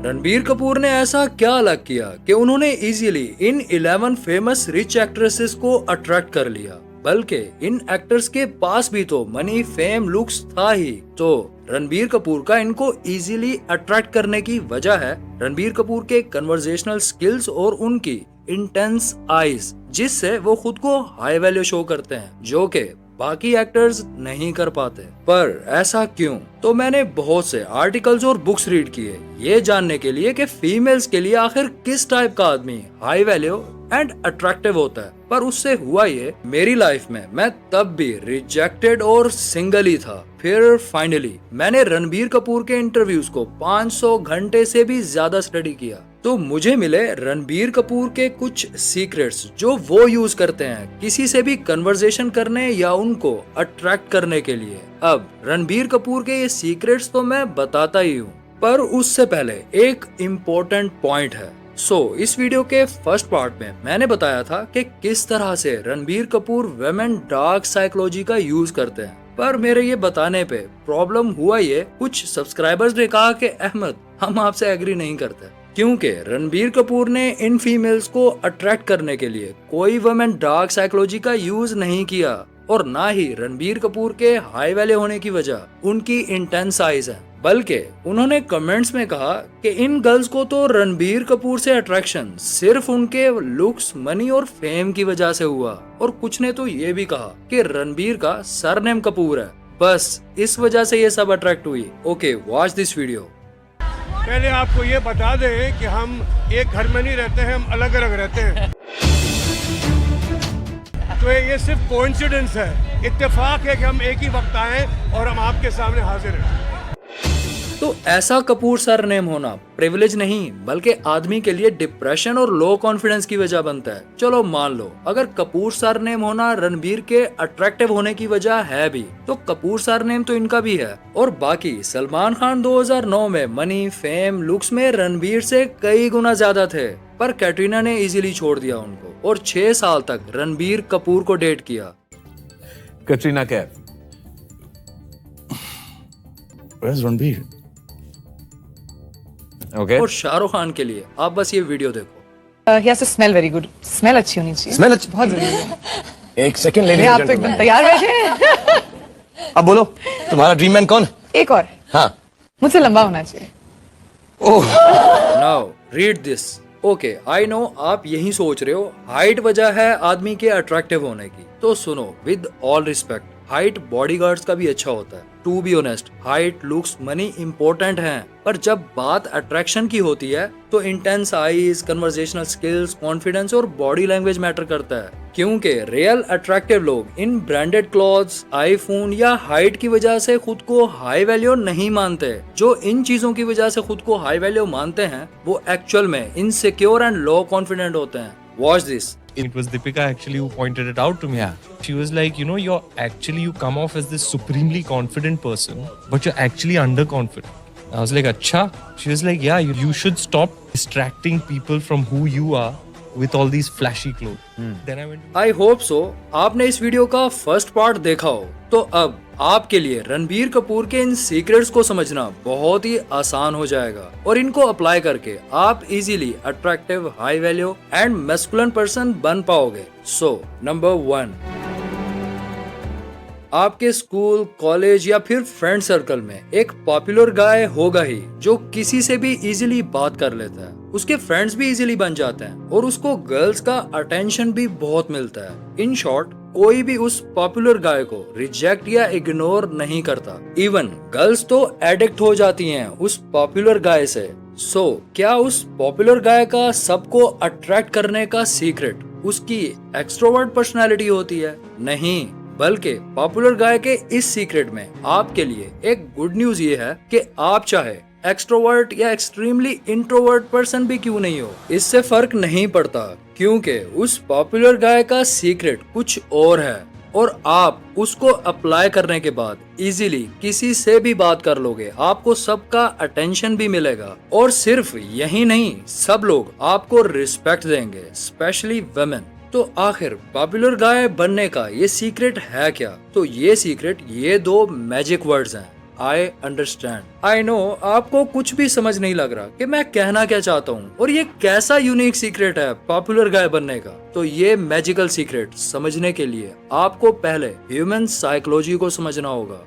रणबीर कपूर ने ऐसा क्या अलग किया कि उन्होंने इजीली इन 11 फेमस रिच एक्ट्रेसेस को अट्रैक्ट कर लिया, बल्कि इन एक्टर्स के पास भी तो मनी, फेम, लुक्स था ही। तो रणबीर कपूर का इनको इजीली अट्रैक्ट करने की वजह है रणबीर कपूर के कन्वर्सेशनल स्किल्स और उनकी इंटेंस आईज, जिससे वो खुद को हाई वैल्यू शो करते हैं, जो कि बाकी एक्टर्स नहीं कर पाते। पर ऐसा क्यों? तो मैंने बहुत से आर्टिकल्स और बुक्स रीड किए ये जानने के लिए कि फीमेल्स के लिए आखिर किस टाइप का आदमी हाई वैल्यू एंड अट्रैक्टिव होता है। पर उससे हुआ ये, मेरी लाइफ में मैं तब भी रिजेक्टेड और सिंगल ही था। फिर फाइनली मैंने रणबीर कपूर के इंटरव्यूज को 500 घंटे से भी ज्यादा स्टडी किया, तो मुझे मिले रणबीर कपूर के कुछ सीक्रेट्स जो वो यूज करते हैं किसी से भी कन्वर्सेशन करने या उनको अट्रैक्ट करने के लिए। अब रणबीर कपूर के ये सीक्रेट्स तो मैं बताता ही हूँ, पर उससे पहले एक इम्पोर्टेंट पॉइंट है। इस वीडियो के फर्स्ट पार्ट में मैंने बताया था कि किस तरह से Ranbir Kapoor women dark psychology का यूज करते हैं। पर मेरे ये बताने पे प्रॉब्लम हुआ ये, कुछ सब्सक्राइबर्स ने कहा कि अहमद हम आपसे एग्री नहीं करते, क्योंकि रणबीर कपूर ने इन फीमेल्स को अट्रैक्ट करने के लिए कोई वुमेन डार्क साइकोलॉजी का यूज नहीं किया, और ना ही रणबीर कपूर के हाई वैल्यू होने की वजह उनकी इंटेंस आईज है, बल्कि उन्होंने कमेंट्स में कहा कि इन गर्ल्स को तो रणबीर कपूर से अट्रैक्शन सिर्फ उनके लुक्स, मनी और फेम की वजह से हुआ। और कुछ ने तो ये भी कहा कि रणबीर का सरनेम कपूर है, बस इस वजह से ये सब अट्रैक्ट हुई। Okay, watch this video. पहले आपको ये बता दें कि हम एक घर में नहीं रहते हैं, हम अलग अलग रहते हैं। तो ये सिर्फ कोइंसिडेंस है, इत्तेफाक है कि हम एक ही वक्त आए और हम आपके सामने हाजिर हैं। तो ऐसा कपूर सरनेम होना प्रिविलेज नहीं, बल्कि आदमी के लिए डिप्रेशन और लो कॉन्फिडेंस की वजह बनता है। चलो मान लो अगर कपूर सरनेम होना रणबीर के अट्रैक्टिव होने की वजह है भी, तो कपूर सरनेम तो इनका भी है। और बाकी सलमान खान 2009 में मनी, फेम, लुक्स में रणबीर से कई गुना ज्यादा थे, पर कैटरीना ने इजीली छोड़ दिया उनको और 6 साल तक रणबीर कपूर को डेट किया। कटरीना कैफ, Where's रणबीर? Okay. और शाहरुख खान के लिए आप बस ये वीडियो देखो। He has to smell very good. Smell अच्छी होनी चाहिए। Smell अच्छी? बहुत जरूरी है। एक सेकंड लेडीज आप एंड तो एकदम जेंटलमैन, तैयार बैठे। अब बोलो तुम्हारा ड्रीम मैन कौन? एक और, हाँ, मुझसे लंबा होना चाहिए। Oh, now read this. Okay, I know आप यही सोच रहे हो हाइट वजह है आदमी के अट्रैक्टिव होने की। तो सुनो, with all respect, height bodyguards का भी अच्छा होता है। To be honest, height, looks, money important हैं, पर जब बात अट्रैक्शन की होती है तो intense eyes, conversational skills, confidence और बॉडी लैंग्वेज मैटर करता है। क्योंकि रियल अट्रैक्टिव लोग इन ब्रांडेड क्लॉथ्स, आईफोन या हाइट की वजह से खुद को हाई वैल्यू नहीं मानते। जो इन चीजों की वजह से खुद को हाई वैल्यू मानते हैं वो एक्चुअल में इनसिक्योर एंड लो कॉन्फिडेंट होते हैं। Watch this. It was Deepika actually who pointed it out to me. Yeah. She was like, you come off as this supremely confident person, but you're actually underconfident. I was like, Acha? She was like, yeah, you should stop distracting people from who you are with all these flashy clothes. Then I went. I hope so आपने इस video का first part देखा हो। तो अब आपके लिए रणबीर कपूर के इन सीक्रेट्स को समझना बहुत ही आसान हो जाएगा, और इनको अप्लाई करके आप easily attractive, high value and masculine person बन पाओगे। नंबर 1, आपके स्कूल, कॉलेज या फिर फ्रेंड सर्कल में एक पॉपुलर गाय होगा ही जो किसी से भी इजीली बात कर लेता है, उसके फ्रेंड्स भी इजीली बन जाते हैं और उसको गर्ल्स का अटेंशन भी बहुत मिलता है। इन शॉर्ट, कोई भी उस पॉपुलर गाय को रिजेक्ट या इग्नोर नहीं करता। इवन गर्ल्स तो एडिक्ट हो जाती हैं उस पॉपुलर गाय से। क्या उस पॉपुलर गाय का सबको अट्रैक्ट करने का सीक्रेट उसकी एक्सट्रोवर्ट पर्सनालिटी होती है? नहीं, बल्कि पॉपुलर गाय के इस सीक्रेट में आपके लिए एक गुड न्यूज ये है कि आप चाहे एक्सट्रोवर्ट या एक्सट्रीमली इंट्रोवर्ट पर्सन भी क्यों नहीं हो, इससे फर्क नहीं पड़ता, क्योंकि उस पॉपुलर गाय का सीक्रेट कुछ और है और आप उसको अप्लाई करने के बाद इजीली किसी से भी बात कर लोगे, आपको सबका अटेंशन भी मिलेगा और सिर्फ यही नहीं, सब लोग आपको रिस्पेक्ट देंगे, स्पेशली वुमेन। तो आखिर पॉपुलर गाय बनने का ये सीक्रेट है क्या? तो ये सीक्रेट ये 2 मैजिक वर्ड्स हैं, आई अंडरस्टैंड। आई नो आपको कुछ भी समझ नहीं लग रहा कि मैं कहना क्या चाहता हूँ और ये कैसा यूनिक सीक्रेट है पॉपुलर गाय बनने का। तो ये मैजिकल सीक्रेट समझने के लिए आपको पहले ह्यूमन साइकोलॉजी को समझना होगा।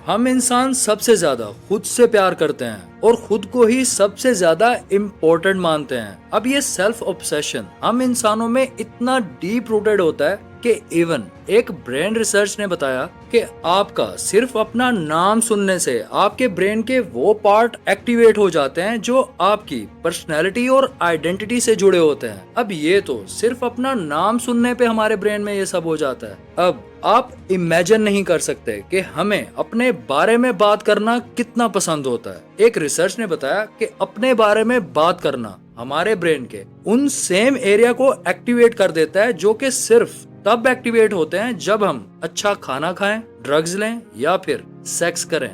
हम इंसान सबसे ज्यादा खुद से प्यार करते हैं और खुद को ही सबसे ज्यादा इम्पोर्टेंट मानते हैं। अब ये सेल्फ ऑब्सेशन हम इंसानों में इतना डीप रूटेड होता है कि इवन एक ब्रेन रिसर्च ने बताया कि आपका सिर्फ अपना नाम सुनने से आपके ब्रेन के वो पार्ट एक्टिवेट हो जाते हैं जो आपकी पर्सनैलिटी और आइडेंटिटी से जुड़े होते हैं। अब ये तो सिर्फ अपना नाम सुनने पे हमारे ब्रेन में ये सब हो जाता है। अब आप इमेजिन नहीं कर सकते कि हमें अपने बारे में बात करना कितना पसंद होता है। एक रिसर्च ने बताया कि अपने बारे में बात करना हमारे ब्रेन के उन सेम एरिया को एक्टिवेट कर देता है जो कि सिर्फ तब एक्टिवेट होते हैं जब हम अच्छा खाना खाएं, ड्रग्स लें या फिर सेक्स करें।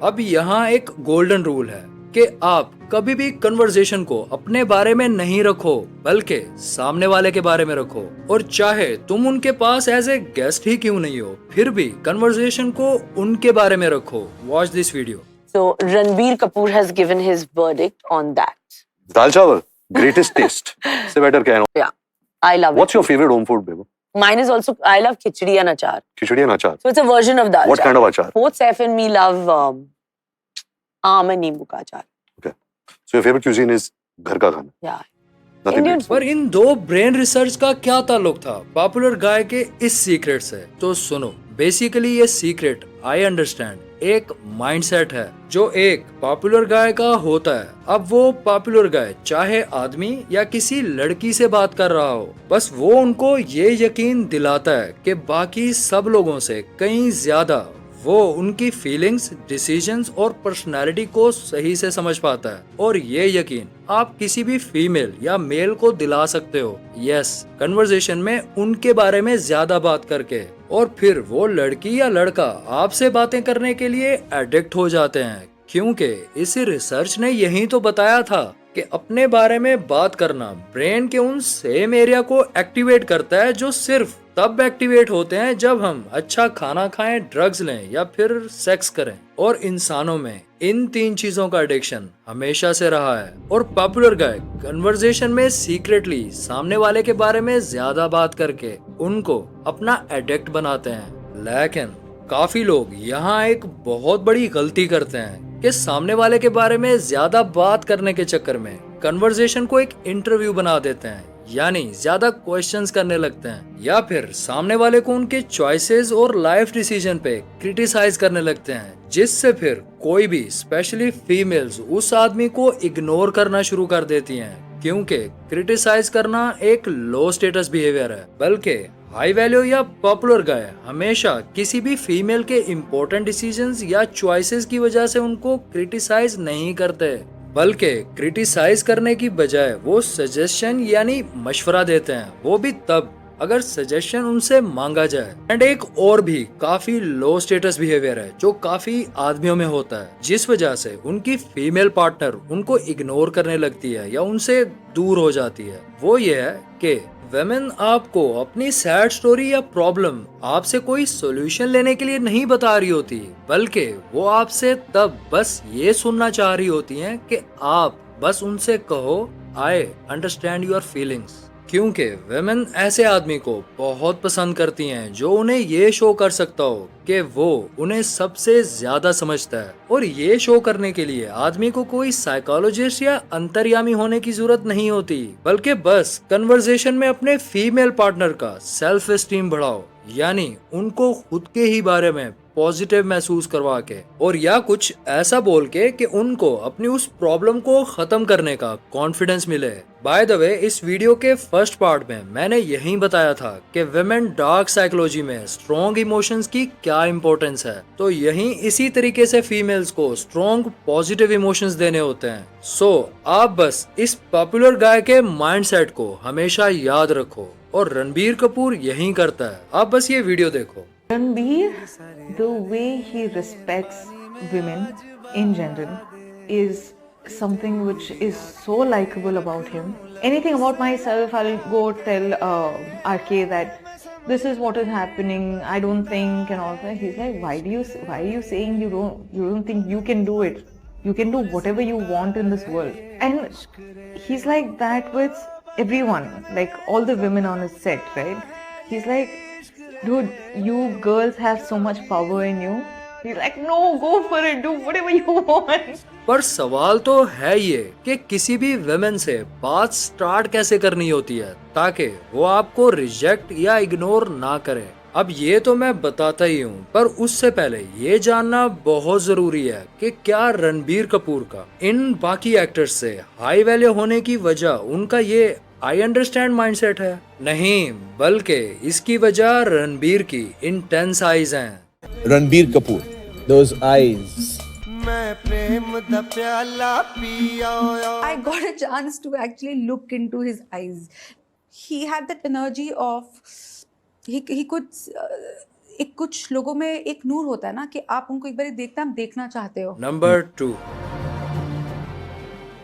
अब यहाँ एक गोल्डन रूल है कि आप कभी भी कन्वर्सेशन को अपने बारे में नहीं रखो बल्कि सामने वाले के बारे में रखो। और चाहे तुम उनके पास एज ए गेस्ट ही क्यों नहीं हो, फिर भी कन्वर्सेशन को उनके बारे में रखो। Watch this video. So Ranbir Kapoor has given his verdict on that. दाल चावल greatest taste से better क्या है? Yeah, I love What's it. your favorite home food, baby? Mine is also, I love khichdi and achar. Khichdi and achar. So it's a version of dal What chawal. kind of achar? Both Saif and me love aam and neembu ka achar. So your favorite cuisine is घर का खाना. Yeah. Nothing Indian beats. पर इन दो brain research का क्या ताल्लुक था popular guy के इस सीक्रेट से? तो सुनो, बेसिकली ये सीक्रेट आई अंडरस्टैंड एक माइंडसेट है जो एक पॉपुलर गाय का होता है। अब वो पॉपुलर गाय चाहे आदमी या किसी लड़की से बात कर रहा हो, बस वो उनको ये यकीन दिलाता है कि बाकी सब लोगों से कहीं ज्यादा वो उनकी फीलिंग्स, डिसीजंस और पर्सनालिटी को सही से समझ पाता है। और ये यकीन आप किसी भी फीमेल या मेल को दिला सकते हो। यस, कन्वर्सेशन में उनके बारे में ज्यादा बात करके, और फिर वो लड़की या लड़का आपसे बातें करने के लिए एडिक्ट हो जाते हैं। क्योंकि इस रिसर्च ने यही तो बताया था कि अपने बारे में बात करना ब्रेन के उन सेम एरिया को एक्टिवेट करता है जो सिर्फ तब एक्टिवेट होते हैं जब हम अच्छा खाना खाएं, ड्रग्स लें या फिर सेक्स करें। और इंसानों में इन तीन चीजों का एडिक्शन हमेशा से रहा है। और पॉपुलर गाय कन्वर्सेशन में सीक्रेटली सामने वाले के बारे में ज्यादा बात करके उनको अपना एडिक्ट बनाते हैं। लेकिन काफी लोग यहाँ एक बहुत बड़ी गलती करते हैं कि सामने वाले के बारे में ज्यादा बात करने के चक्कर में कन्वर्सेशन को एक इंटरव्यू बना देते हैं, यानी ज्यादा क्वेश्चंस करने लगते हैं या फिर सामने वाले को उनके चॉइसेस और लाइफ डिसीजन पे क्रिटिसाइज करने लगते हैं, जिससे फिर कोई भी स्पेशली फीमेल्स उस आदमी को इग्नोर करना शुरू कर देती हैं। क्योंकि क्रिटिसाइज करना एक लो स्टेटस बिहेवियर है, बल्कि हाई वैल्यू या पॉपुलर गाय हमेशा किसी भी फीमेल के इम्पोर्टेंट डिसीजंस या चॉइसेस की वजह से उनको क्रिटिसाइज नहीं करते, बल्कि क्रिटिसाइज करने की बजाय वो सजेशन यानी मशवरा देते हैं, वो भी तब अगर सजेशन उनसे मांगा जाए। एंड एक और भी काफी लो स्टेटस बिहेवियर है जो काफी आदमियों में होता है, जिस वजह से उनकी फीमेल पार्टनर उनको इग्नोर करने लगती है या उनसे दूर हो जाती है। वो ये है कि वेमेन आपको अपनी सैड स्टोरी या प्रॉब्लम आपसे कोई सॉल्यूशन लेने के लिए नहीं बता रही होती, बल्कि वो आपसे तब बस ये सुनना चाह रही होती हैं कि आप बस उनसे कहो आई अंडरस्टैंड योर फीलिंग्स। क्योंकि वेमेन ऐसे आदमी को बहुत पसंद करती हैं जो उन्हें ये शो कर सकता हो कि वो उन्हें सबसे ज्यादा समझता है। और ये शो करने के लिए आदमी को कोई साइकोलॉजिस्ट या अंतर्यामी होने की जरूरत नहीं होती, बल्कि बस कन्वर्सेशन में अपने फीमेल पार्टनर का सेल्फ एस्टीम बढ़ाओ, यानी उनको खुद के ही बारे में पॉजिटिव महसूस करवा के, और या कुछ ऐसा बोल के कि उनको अपनी उस प्रॉब्लम को खत्म करने का कॉन्फिडेंस मिले। बाय द वे, इस वीडियो के फर्स्ट पार्ट में मैंने यही बताया था कि विमेन डार्क साइकोलॉजी में स्ट्रॉन्ग इमोशंस की क्या इम्पोर्टेंस है, तो यही इसी तरीके से फीमेल्स को स्ट्रॉन्ग पॉजिटिव इमोशंस देने होते हैं। आप बस इस पॉपुलर गाय के माइंडसेट को हमेशा याद रखो, और रणबीर कपूर यही करता है। आप बस ये वीडियो देखो। Ranbir, the way he respects women in general is something which is so likable about him. Anything about myself, I'll go tell RK that this is what is happening, I don't think, and all that. He's like, why are you saying you don't think you can do it? You can do whatever you want in this world. And he's like that with everyone, like all the women on his set, right? He's like, dude, you girls have so much power in you. He's like, no, go for it, do whatever you want. पर सवाल तो है ये कि किसी भी women से बात स्टार्ट कैसे करनी होती है ताकि वो आपको रिजेक्ट या इग्नोर ना करे। अब ये तो मैं बताता ही हूँ, पर उससे पहले ये जानना बहुत जरूरी है कि क्या रणबीर कपूर का इन बाकी एक्टर्स से हाई वैल्यू होने की वजह उनका ये आई अंडरस्टैंड माइंडसेट है? नहीं, बल्कि इसकी वजह रणबीर की इंटेंस आईज हैं। Ranbir Kapoor, those eyes. I got a chance to actually look into his eyes. He had that energy of he could एक कुछ लोगों में एक नूर होता है ना कि आप उनको एक बार देखना चाहते हो। नंबर 2,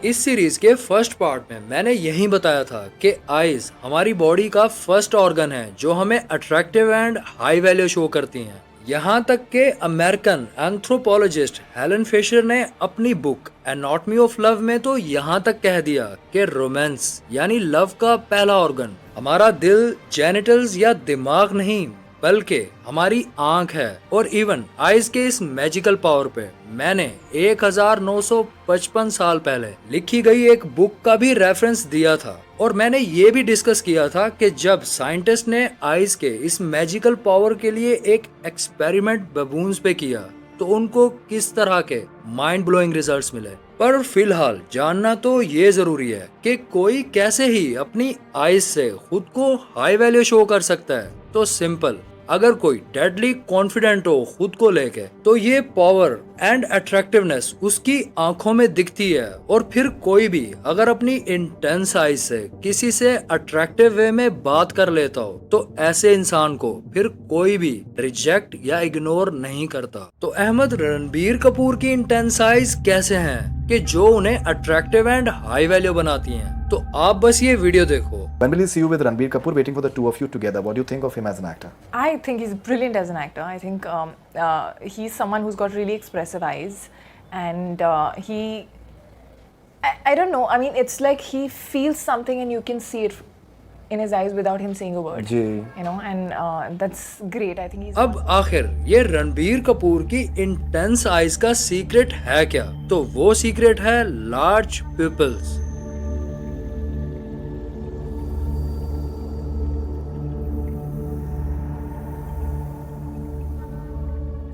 इस सीरीज के फर्स्ट पार्ट में मैंने यही बताया था कि आईज हमारी बॉडी का फर्स्ट ऑर्गन है जो हमें attractive and high value show करती हैं। यहाँ तक के अमेरिकन एंथ्रोपोलॉजिस्ट हेलन फिशर ने अपनी बुक एनाटॉमी ऑफ लव में तो यहाँ तक कह दिया कि रोमांस यानी लव का पहला ऑर्गन हमारा दिल, जेनिटल्स या दिमाग नहीं बल्कि हमारी आंख है। और इवन आइज के इस मैजिकल पावर पे मैंने 1955 साल पहले लिखी गई एक बुक का भी रेफरेंस दिया था और मैंने ये भी डिस्कस किया था कि जब साइंटिस्ट ने आइज के इस मैजिकल पावर के लिए एक एक्सपेरिमेंट बबून्स पे किया तो उनको किस तरह के माइंड ब्लोइंग रिजल्ट्स मिले। पर फिलहाल जानना तो ये जरूरी है कि कोई कैसे ही अपनी आइज से खुद को हाई वैल्यू शो कर सकता है। तो सिंपल, अगर कोई डेडली कॉन्फिडेंट हो खुद को लेके तो ये पावर एंड अट्रैक्टिवनेस उसकी आंखों में दिखती है। और फिर कोई भी अगर अपनी इंटेंस आइज से किसी से अट्रैक्टिव वे में बात कर लेता हो तो ऐसे इंसान को फिर कोई भी रिजेक्ट या इग्नोर नहीं करता। तो अहमद, रणबीर कपूर की इंटेंस आइज कैसे हैं कि जो उन्हें अट्रैक्टिव एंड हाई वैल्यू बनाती हैं? तो आप बस ये वीडियो देखो। When will you see you with Ranbir Kapoor, waiting for the two of you together? What do you think of him as an actor? I think he's brilliant as an actor. I think he's someone who's got really expressive eyes, and I don't know. I mean, it's like he feels something, and you can see it in his eyes without him saying a word. Ji. You know, and that's great. I think he's. अब आखिर ये रणबीर कपूर की intense eyes का secret है क्या? तो वो secret है लार्ज पिपल्स।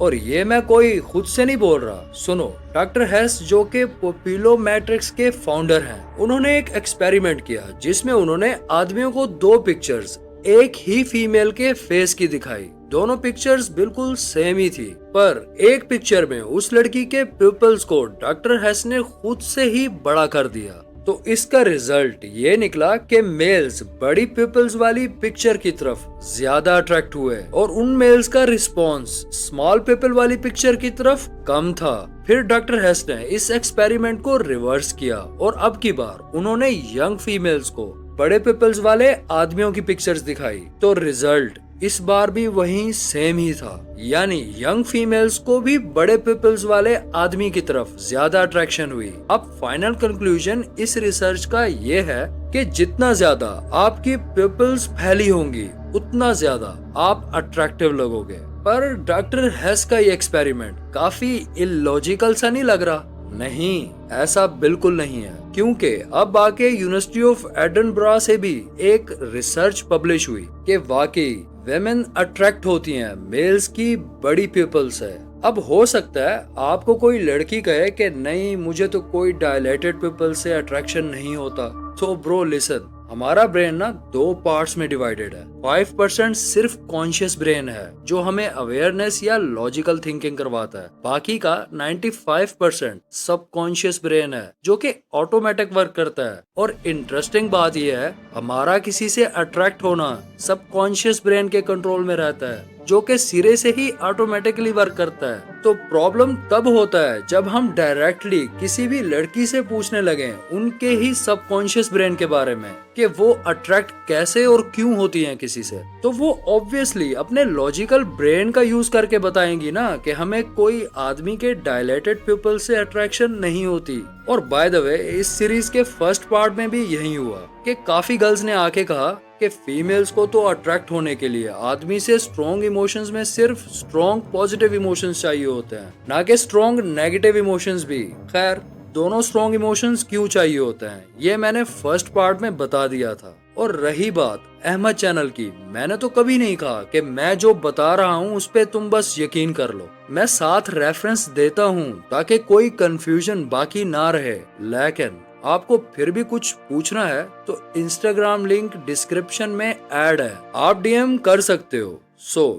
और ये मैं कोई खुद से नहीं बोल रहा, सुनो। डॉक्टर हेस जो के पोपिलो मैट्रिक्स के फाउंडर हैं, उन्होंने एक एक्सपेरिमेंट किया जिसमें उन्होंने आदमियों को 2 पिक्चर्स एक ही फीमेल के फेस की दिखाई। दोनों पिक्चर्स बिल्कुल सेम ही थी, पर एक पिक्चर में उस लड़की के पिपल्स को डॉक्टर हेस ने खुद से ही बड़ा कर दिया। तो इसका रिजल्ट ये निकला कि मेल्स बड़ी पिपल्स वाली पिक्चर की तरफ ज्यादा अट्रैक्ट हुए और उन मेल्स का रिस्पॉन्स स्मॉल पिपल वाली पिक्चर की तरफ कम था। फिर डॉक्टर हेस ने इस एक्सपेरिमेंट को रिवर्स किया और अब की बार उन्होंने यंग फीमेल्स को बड़े पिपल्स वाले आदमियों की पिक्चर्स दिखाई तो रिजल्ट इस बार भी वही सेम ही था, यानी यंग फीमेल्स को भी बड़े पिपल्स वाले आदमी की तरफ ज्यादा अट्रैक्शन हुई। अब फाइनल कंक्लूजन इस रिसर्च का ये है कि जितना ज्यादा आपकी पिपल्स फैली होंगी उतना ज्यादा आप अट्रैक्टिव लगोगे। पर डॉक्टर हेस का ये एक्सपेरिमेंट काफी इलॉजिकल सा नहीं लग रहा? नहीं, ऐसा बिल्कुल नहीं है, क्योंकि अब आके यूनिवर्सिटी ऑफ एडनबरा से भी एक रिसर्च पब्लिश हुई कि वाकई वेमेन अट्रैक्ट होती हैं मेल्स की बड़ी पीपल से। अब हो सकता है आपको कोई लड़की कहे कि नहीं, मुझे तो कोई डायलेटेड पीपल से अट्रैक्शन नहीं होता। तो ब्रो लिसन, हमारा ब्रेन ना 2 पार्ट्स में डिवाइडेड है। 5% सिर्फ कॉन्शियस ब्रेन है जो हमें अवेयरनेस या लॉजिकल थिंकिंग करवाता है, बाकी का 95% सब कॉन्शियस ब्रेन है जो कि ऑटोमेटिक वर्क करता है। और इंटरेस्टिंग बात यह है, हमारा किसी से अट्रैक्ट होना सब कॉन्शियस ब्रेन के कंट्रोल में रहता है। जो कि सिरे से ही ऑटोमेटिकली वर्क करता है। तो प्रॉब्लम तब होता है जब हम डायरेक्टली किसी भी लड़की से पूछने लगे उनके ही सबकॉन्शियस ब्रेन के बारे में कि वो अट्रैक्ट कैसे और क्यों होती हैं किसी से, तो वो ऑब्वियसली अपने लॉजिकल ब्रेन का यूज करके बताएंगी ना कि हमें कोई आदमी के डायलेटेड पीपल से अट्रैक्शन नहीं होती। और बाय द वे इस सीरीज के फर्स्ट पार्ट में भी यही हुआ कि काफी गर्ल्स ने आके कहा कि फीमेल्स को तो अट्रैक्ट होने के लिए आदमी से स्ट्रॉन्ग इमोशंस में सिर्फ स्ट्रॉन्ग पॉजिटिव इमोशंस चाहिए होते हैं, ना कि स्ट्रॉन्ग नेगेटिव इमोशंस भी। खैर, दोनों स्ट्रॉन्ग इमोशंस क्यों चाहिए होते हैं ये मैंने फर्स्ट पार्ट में बता दिया था। और रही बात अहमद चैनल की, मैंने तो कभी नहीं कहा कि मैं जो बता रहा हूँ उस पे तुम बस यकीन कर लो। मैं साथ रेफरेंस देता हूँ ताकि कोई कंफ्यूजन बाकी ना रहे। लेकिन आपको फिर भी कुछ पूछना है तो इंस्टाग्राम लिंक डिस्क्रिप्शन में ऐड है, आप डीएम कर सकते हो।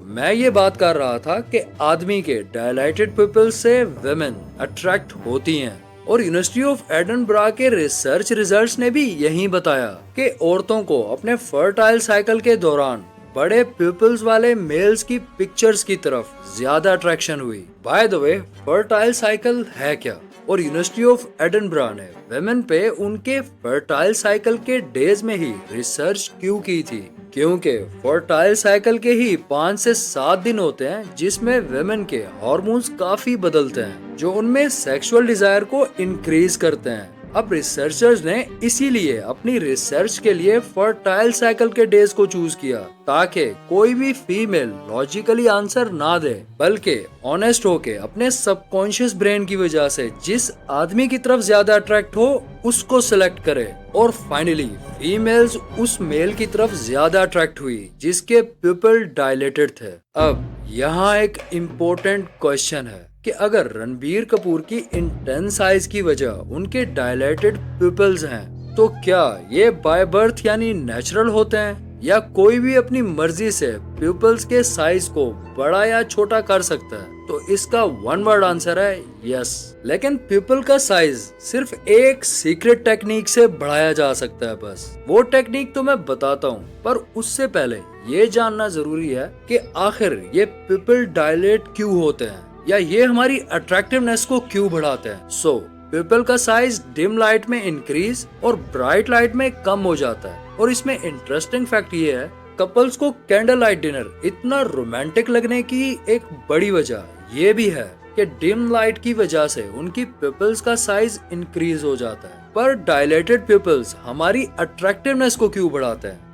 मैं ये बात कर रहा था कि आदमी के डायलाइटेड पीपल से वुमेन अट्रैक्ट होती हैं और यूनिवर्सिटी ऑफ एडिनबरा के रिसर्च रिजल्ट्स ने भी यही बताया कि औरतों को अपने फर्टाइल साइकिल के दौरान बड़े पिपल्स वाले मेल्स की पिक्चर्स की तरफ ज्यादा अट्रैक्शन हुई। By the way, fertile cycle है क्या और यूनिवर्सिटी ऑफ एडिनबरा ने वुमेन पे उनके फर्टाइल साइकिल के डेज में ही रिसर्च क्यों की थी? क्योंकि फर्टाइल साइकिल के ही 5 से 7 दिन होते हैं जिसमें वुमेन के हार्मोन्स काफी बदलते हैं जो उनमें सेक्सुअल डिजायर को इंक्रीज करते हैं। अब रिसर्चर्स ने इसीलिए अपनी रिसर्च के लिए फर्टाइल साइकिल के डेज को चूज किया ताकि कोई भी फीमेल लॉजिकली आंसर ना दे बल्कि ऑनेस्ट होके अपने सबकॉन्शियस ब्रेन की वजह से जिस आदमी की तरफ ज्यादा अट्रैक्ट हो उसको सिलेक्ट करे। और फाइनली फीमेल्स उस मेल की तरफ ज्यादा अट्रैक्ट हुई जिसके पिपल डायलेटेड थे। अब यहाँ एक इम्पोर्टेंट क्वेश्चन है कि अगर रणबीर कपूर की इंटेंस आइज की वजह उनके डायलेटेड पिपल्स हैं तो क्या ये बाय बर्थ यानी नेचुरल होते हैं या कोई भी अपनी मर्जी से पिपल्स के साइज को बड़ा या छोटा कर सकता है? तो इसका वन वर्ड आंसर है यस। लेकिन पिपल का साइज सिर्फ एक सीक्रेट टेक्निक से बढ़ाया जा सकता है, बस वो टेक्निक तो मैं बताता हूँ, पर उससे पहले ये जानना जरूरी है कि आखिर ये पिपल डायलेट क्यों होते हैं या ये हमारी अट्रैक्टिवनेस को क्यों बढ़ाते हैं। पिपल का साइज डिम लाइट में इंक्रीज और ब्राइट लाइट में कम हो जाता है। और इसमें इंटरेस्टिंग फैक्ट ये है, कपल्स को कैंडल लाइट डिनर इतना रोमांटिक लगने की एक बड़ी वजह ये भी है कि डिम लाइट की वजह से उनकी पिपल्स का साइज इंक्रीज हो जाता है। पर डायलेटेड पिपल्स हमारी अट्रैक्टिवनेस को क्यों बढ़ाते हैं?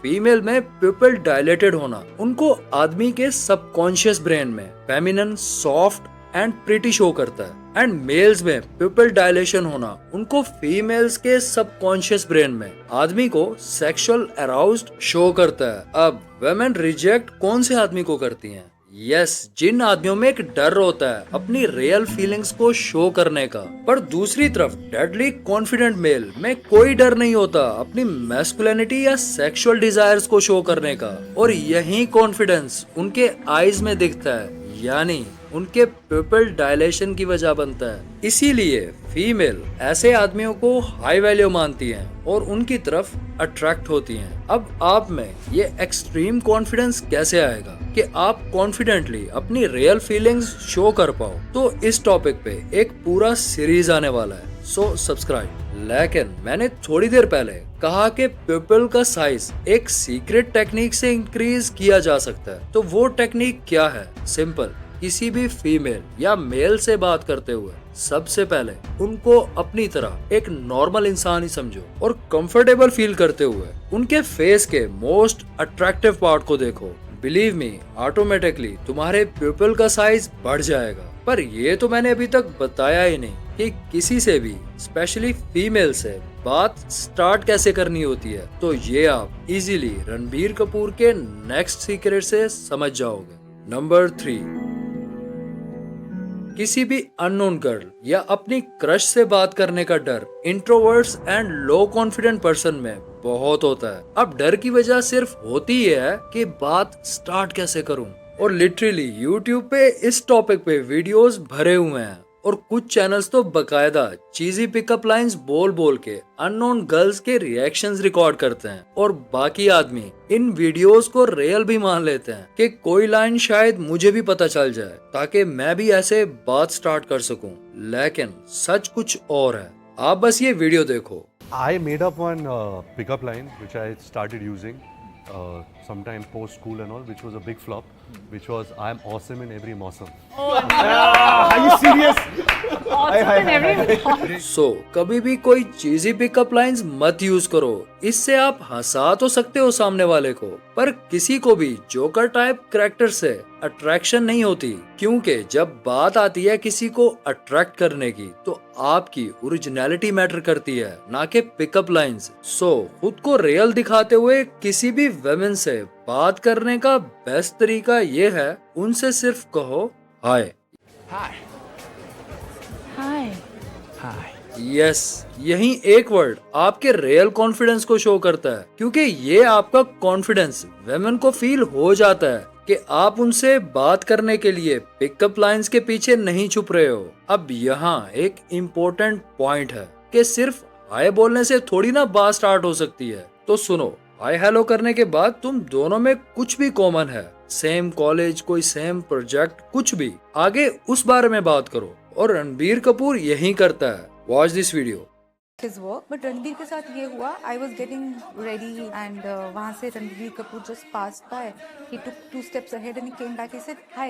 फीमेल में पिपल डायलेटेड होना उनको आदमी के सबकॉन्शियस ब्रेन में feminine, soft and pretty show करता है एंड मेल्स में पिपल डायलेशन होना उनको फीमेल्स के सबकॉन्शियस ब्रेन में आदमी को सेक्सुअल अराउज्ड शो करता है। अब वुमेन रिजेक्ट कौन से आदमी को करती हैं? यस, जिन आदमियों में एक डर होता है अपनी रियल फीलिंग्स को शो करने का। पर दूसरी तरफ डेडली कॉन्फिडेंट मेल में कोई डर नहीं होता अपनी मैस्कुलिनिटी या सेक्सुअल डिजायर्स को शो करने का और यही कॉन्फिडेंस उनके आईज में दिखता है, यानी उनके पिपल डायलेशन की वजह बनता है। इसीलिए फीमेल ऐसे आदमियों को हाई वैल्यू मानती हैं और उनकी तरफ अट्रैक्ट होती हैं। अब आप में ये एक्सट्रीम कॉन्फिडेंस कैसे आएगा कि आप कॉन्फिडेंटली अपनी रियल फीलिंग्स शो कर पाओ? तो इस टॉपिक पे एक पूरा सीरीज आने वाला है, सब्सक्राइब। लेकिन मैंने थोड़ी देर पहले कहा कि पिपल का साइज एक सीक्रेट टेक्निक से इंक्रीज किया जा सकता है, तो वो टेक्निक क्या है? सिंपल, किसी भी फीमेल या मेल से बात करते हुए सबसे पहले उनको अपनी तरह एक नॉर्मल इंसान ही समझो और कंफर्टेबल फील करते हुए उनके फेस के मोस्ट अट्रैक्टिव पार्ट को देखो। बिलीव मी, ऑटोमेटिकली तुम्हारे पिपल का साइज बढ़ जाएगा। पर ये तो मैंने अभी तक बताया ही नहीं कि किसी से भी, स्पेशली फीमेल से बात स्टार्ट कैसे करनी होती है। तो ये आप इजीली रणबीर कपूर के नेक्स्ट सीक्रेट से समझ जाओगे। नंबर 3, किसी भी अननोन गर्ल या अपनी क्रश से बात करने का डर introverts and low confident person में बहुत होता है। अब डर की वजह सिर्फ होती है कि बात स्टार्ट कैसे करूं, और लिटरली YouTube पे इस टॉपिक पे वीडियोस भरे हुए हैं और कुछ चैनल्स तो बकायदा चीजी पिकअप लाइंस बोल बोल के अननोन गर्ल्स के रिएक्शंस रिकॉर्ड करते हैं और बाकी आदमी इन वीडियोस को रियल भी मान लेते हैं कि कोई लाइन शायद मुझे भी पता चल जाए ताकि मैं भी ऐसे बात स्टार्ट कर सकूं, लेकिन सच कुछ और है। आप बस ये वीडियो देखो। I made up one pickup line which I started using sometime post school and all, which was a big flop, which was I'm awesome in every mawsam. Are you serious? सो कभी भी कोई चीजी pickup lines मत use करो, इससे आप हंसा तो सकते हो सामने वाले को, पर किसी को भी जोकर टाइप कैरेक्टर से अट्रैक्शन नहीं होती, क्योंकि जब बात आती है किसी को अट्रैक्ट करने की तो आपकी ओरिजिनलिटी मैटर करती है, ना कि पिकअप लाइंस। सो खुद को रियल दिखाते हुए किसी भी वुमेन से बात करने का बेस्ट तरीका ये है, उनसे सिर्फ कहो हाय। यस, यही एक वर्ड आपके रियल कॉन्फिडेंस को शो करता है, क्योंकि ये आपका कॉन्फिडेंस वेमेन को फील हो जाता है कि आप उनसे बात करने के लिए पिकअप लाइंस के पीछे नहीं छुप रहे हो। अब यहाँ एक इम्पोर्टेंट पॉइंट है कि सिर्फ हाय बोलने से थोड़ी ना बात स्टार्ट हो सकती है। तो सुनो, हाय हेलो करने के बाद तुम दोनों में कुछ भी कॉमन है, सेम कॉलेज, कोई सेम प्रोजेक्ट, कुछ भी, आगे उस बारे में बात करो। और रणबीर कपूर यही करता है। Watch this video. his work, but Ranbir के साथ ये हुआ, I was getting ready and वहाँ से Ranbir Kapoor just passed by, he took 2 steps ahead and he came back, he said hi,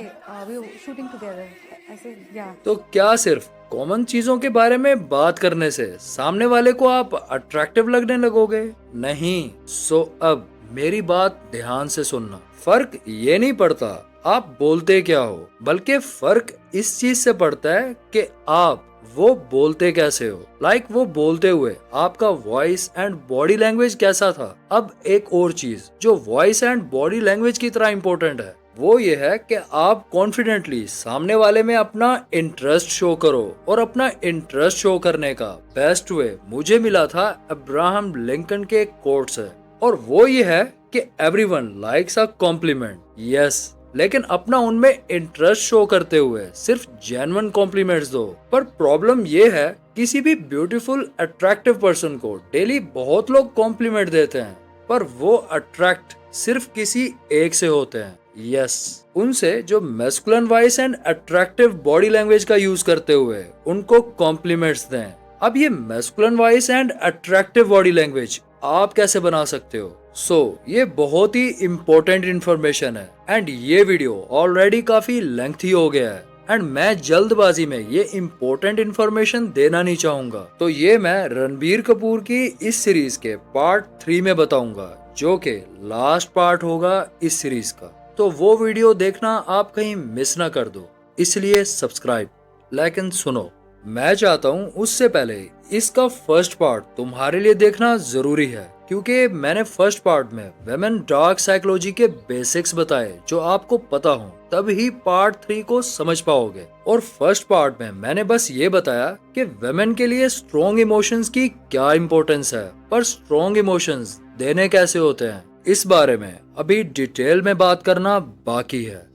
we were shooting together, I said yeah। तो क्या सिर्फ common चीजों के बारे में बात करने से सामने वाले को आप अट्रैक्टिव लगने लगोगे? नहीं। सो अब मेरी बात ध्यान से सुनना, फर्क ये नहीं पड़ता आप बोलते क्या हो, बल्कि फर्क इस चीज से पड़ता है कि आप वो बोलते कैसे हो। लाइक वो बोलते हुए आपका वॉइस एंड बॉडी लैंग्वेज कैसा था। अब एक और चीज जो वॉइस एंड बॉडी लैंग्वेज की तरह इम्पोर्टेंट है, वो ये है कि आप कॉन्फिडेंटली सामने वाले में अपना इंटरेस्ट शो करो। और अपना इंटरेस्ट शो करने का बेस्ट वे मुझे मिला था अब्राहम लिंकन के कोट से, और वो ये है कि everyone likes a compliment. Yes, लेकिन अपना उनमें इंटरेस्ट शो करते हुए सिर्फ जेन्युइन कॉम्प्लीमेंट्स दो। पर प्रॉब्लम ये है, किसी भी ब्यूटीफुल अट्रैक्टिव पर्सन को डेली बहुत लोग कॉम्प्लीमेंट देते हैं, पर वो अट्रैक्ट सिर्फ किसी एक से होते हैं। यस, उनसे जो masculine voice and attractive body language का यूज करते हुए उनको कॉम्प्लीमेंट्स दें। अब ये masculine voice and attractive body language आप कैसे बना सकते हो? ये बहुत ही इम्पोर्टेंट इन्फॉर्मेशन है एंड ये वीडियो ऑलरेडी काफी लेंथी हो गया है एंड मैं जल्दबाजी में ये इम्पोर्टेंट इन्फॉर्मेशन देना नहीं चाहूंगा। तो ये मैं रणबीर कपूर की इस सीरीज के पार्ट 3 में बताऊंगा, जो कि लास्ट पार्ट होगा इस सीरीज का। तो वो वीडियो देखना आप कहीं मिस ना कर दो, इसलिए सब्सक्राइब। लेकिन सुनो, मैं चाहता हूँ उससे पहले इसका फर्स्ट पार्ट तुम्हारे लिए देखना जरूरी है, क्योंकि मैंने फर्स्ट पार्ट में वेमेन डार्क साइकोलॉजी के बेसिक्स बताए जो आपको पता हो, तब ही पार्ट 3 को समझ पाओगे। और फर्स्ट पार्ट में मैंने बस ये बताया कि वेमेन के लिए स्ट्रॉन्ग इमोशंस की क्या इम्पोर्टेंस है, पर स्ट्रॉन्ग इमोशंस देने कैसे होते हैं, इस बारे में अभी डिटेल में बात करना बाकी है।